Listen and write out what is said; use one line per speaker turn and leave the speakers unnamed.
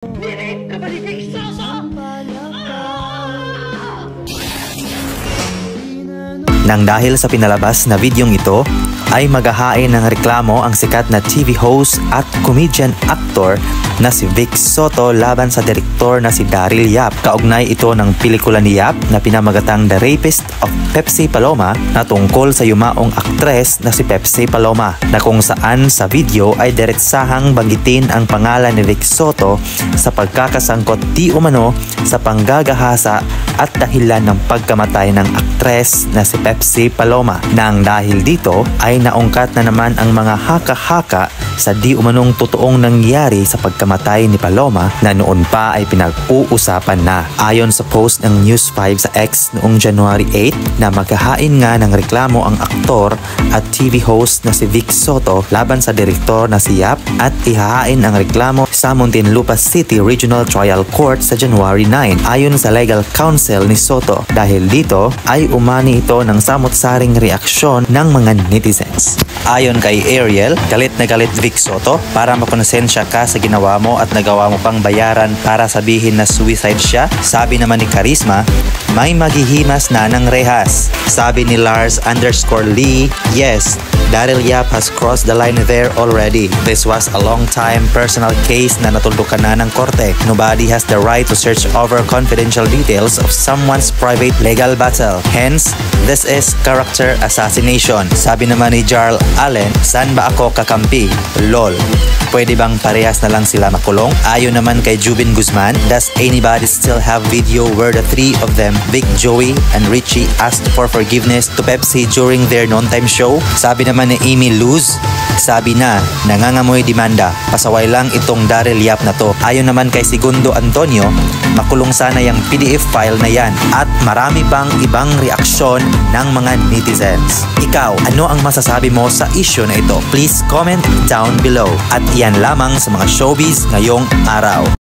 Nireip ka ba ni Vic Soso?
Nang dahil sa pinalabas na videong ito, ay maghahain ng reklamo ang sikat na TV host at comedian actor na si Vic Soto laban sa direktor na si Daryl Yap. Kaugnay ito ng pelikula ni Yap na pinamagatang The Rapist of Pepsi Paloma na tungkol sa yumaong aktres na si Pepsi Paloma, na kung saan sa video ay diretsahang banggitin ang pangalan ni Vic Soto sa pagkakasangkot di umano sa panggagahasa at dahilan ng pagkamatay ng aktres na si Pepsi Paloma. Nang dahil dito ay naungkat na naman ang mga haka-haka sa di umanong totoong nangyari sa pagkamatay ni Paloma na noon pa ay pinag-uusapan na. Ayon sa post ng News 5 sa X noong January 8 na maghahain nga ng reklamo ang aktor at TV host na si Vic Soto laban sa direktor na si Yap at ihahain ang reklamo sa Muntinlupa City Regional Trial Court sa January 9 ayon sa legal counsel ni Soto. Dahil dito ay umani ito ng samot-saring reaksyon ng mga netizens. Ayon kay Ariel, galit na galit Vic Soto para makonsensya ka sa ginawa mo at nagawa mo pang bayaran para sabihin na suicide siya. Sabi naman ni Charisma, may maghihimas na ng rehas. Sabi ni Lars_Lee, yes, Daryl Yap has crossed the line there already. This was a long time personal case na natuldukan na ng korte. Nobody has the right to search over confidential details of someone's private legal battle. Hence, this is character assassination. Sabi naman ni Jarl Allen, saan ba ako kakampi? LOL. Pwede bang parehas na lang sila makulong? Ayon naman kay Jubin Guzman, does anybody still have video where the three of them, Vic, Joey, and Richie, asked for forgiveness to Pepsi during their non-time show? Sabi naman ni Amy Luz, sabi na, nangangamoy demanda. Pasaway lang itong Daryl Yap na to. Ayon naman kay Segundo Antonio, makulong sana yung PDF file na yan. At marami pang ibang reaksyon ng mga netizens. Ikaw, ano ang masasabi mo sa issue na ito? Please comment down below. At iyan lamang sa mga showbiz ngayong araw.